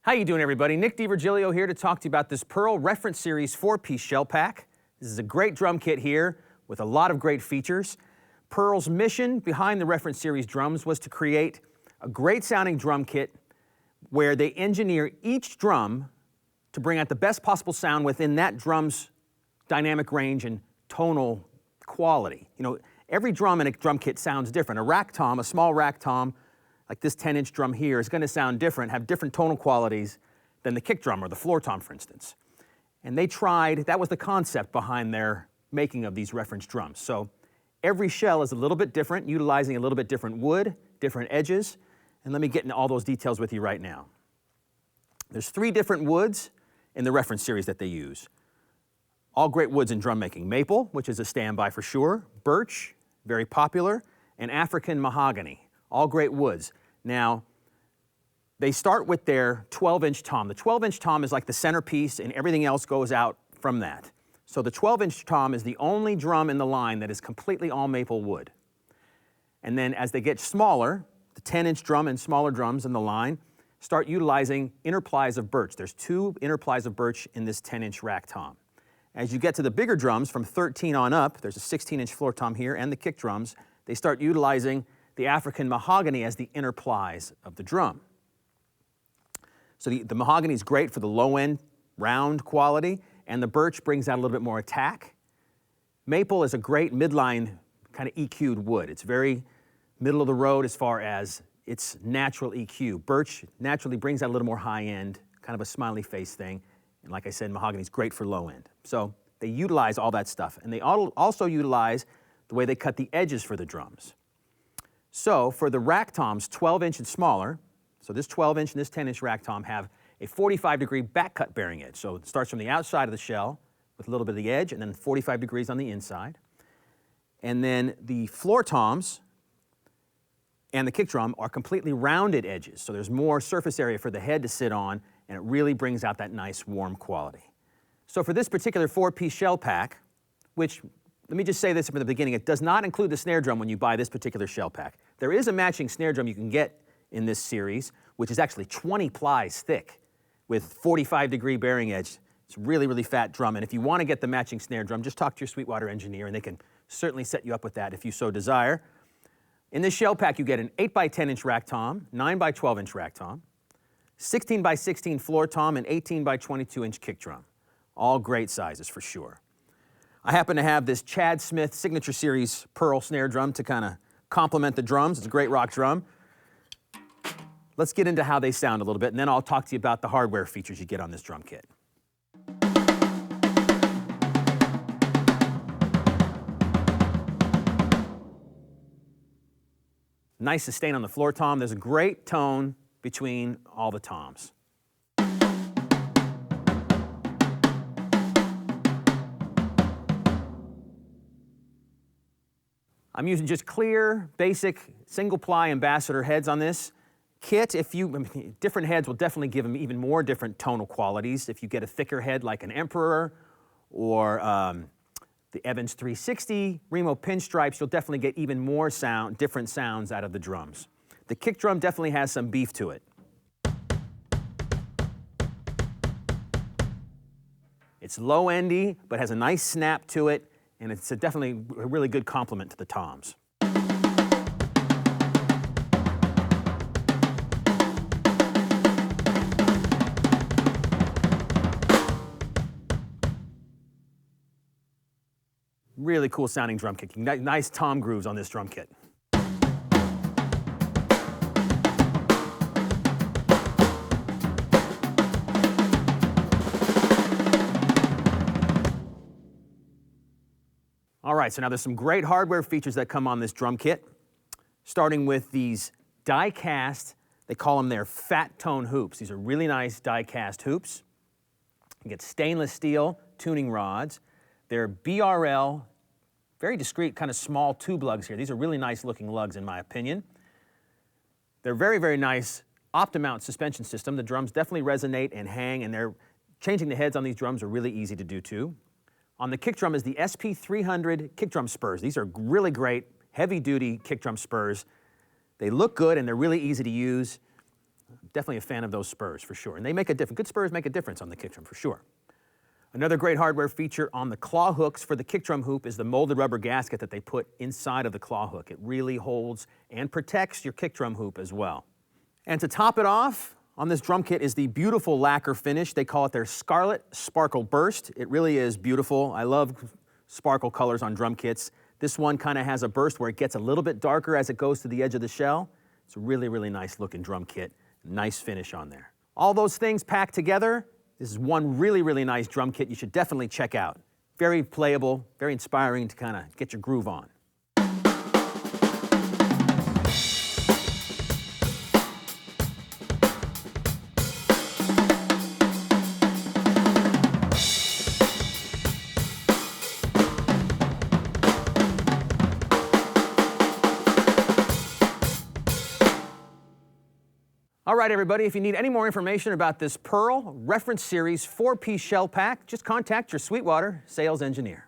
How you doing, everybody? Nick DiVirgilio here to talk to you about this Pearl Reference Series 4-piece shell pack. This is a great drum kit here with a lot of great features. Pearl's mission behind the Reference Series drums was to create a great sounding drum kit where they engineer each drum to bring out the best possible sound within that drum's dynamic range and tonal quality. You know, every drum in a drum kit sounds different. A rack tom, a small rack tom, like this 10-inch drum here, is going to sound different, have different tonal qualities than the kick drum or the floor tom, for instance. And they tried, that was the concept behind their making of these reference drums. So every shell is a little bit different, utilizing a little bit different wood, different edges, and let me get into all those details with you right now. There's 3 different woods in the reference series that they use. All great woods in drum making. Maple, which is a standby for sure, birch, very popular, and African mahogany. All great woods. Now, they start with their 12-inch tom. The 12-inch tom is like the centerpiece, and everything else goes out from that. So the 12-inch tom is the only drum in the line that is completely all maple wood. And then as they get smaller, the 10-inch drum and smaller drums in the line start utilizing inner plies of birch. There's 2 inner plies of birch in this 10-inch rack tom. As you get to the bigger drums, from 13 on up, there's a 16-inch floor tom here, and the kick drums, they start utilizing the African mahogany as the inner plies of the drum. So the mahogany is great for the low-end, round quality, and the birch brings out a little bit more attack. Maple is a great midline kind of EQ'd wood. It's very middle of the road as far as its natural EQ. Birch naturally brings out a little more high-end, kind of a smiley face thing. And like I said, mahogany is great for low-end. So they utilize all that stuff. And they also utilize the way they cut the edges for the drums. So for the rack toms, 12-inch and smaller, so this 12-inch and this 10-inch rack tom have a 45-degree back cut bearing edge. So it starts from the outside of the shell with a little bit of the edge and then 45 degrees on the inside. And then the floor toms and the kick drum are completely rounded edges. So there's more surface area for the head to sit on, and it really brings out that nice warm quality. So for this particular 4-piece shell pack, which, let me just say this from the beginning, it does not include the snare drum when you buy this particular shell pack. There is a matching snare drum you can get in this series, which is actually 20 plies thick with 45-degree bearing edge. It's a really, really fat drum, and if you want to get the matching snare drum, just talk to your Sweetwater engineer, and they can certainly set you up with that if you so desire. In this shell pack, you get an 8x10-inch rack tom, 9x12-inch rack tom, 16x16 floor tom, and 18x22-inch kick drum. All great sizes for sure. I happen to have this Chad Smith Signature Series Pearl snare drum to kind of complement the drums. It's a great rock drum. Let's get into how they sound a little bit, and then I'll talk to you about the hardware features you get on this drum kit. Nice sustain on the floor tom. There's a great tone between all the toms. I'm using just clear, basic, single-ply ambassador heads on this kit. Different heads will definitely give them even more different tonal qualities. If you get a thicker head like an Emperor or the Evans 360 Remo pinstripes, you'll definitely get even more different sounds out of the drums. The kick drum definitely has some beef to it. It's low-endy, but has a nice snap to it, and it's definitely a really good complement to the toms. Really cool sounding drum kit. Nice tom grooves on this drum kit. All right, so now there's some great hardware features that come on this drum kit, starting with these die-cast, they call them their fat tone hoops. These are really nice die-cast hoops. You get stainless steel tuning rods. They're BRL, very discreet, kind of small tube lugs here. These are really nice looking lugs in my opinion. They're very, very nice Optimount suspension system. The drums definitely resonate and hang, and changing the heads on these drums are really easy to do too. On the kick drum is the SP300 kick drum spurs. These are really great, heavy-duty kick drum spurs. They look good and they're really easy to use. Definitely a fan of those spurs for sure. And they make a difference. Good spurs make a difference on the kick drum for sure. Another great hardware feature on the claw hooks for the kick drum hoop is the molded rubber gasket that they put inside of the claw hook. It really holds and protects your kick drum hoop as well. And to top it off, on this drum kit is the beautiful lacquer finish. They call it their Scarlet Sparkle Burst. It really is beautiful. I love sparkle colors on drum kits. This one kind of has a burst where it gets a little bit darker as it goes to the edge of the shell. It's a really, really nice looking drum kit. Nice finish on there. All those things packed together, this is one really, really nice drum kit you should definitely check out. Very playable, very inspiring to kind of get your groove on. All right, everybody, if you need any more information about this Pearl Reference Series 4-piece shell pack, just contact your Sweetwater sales engineer.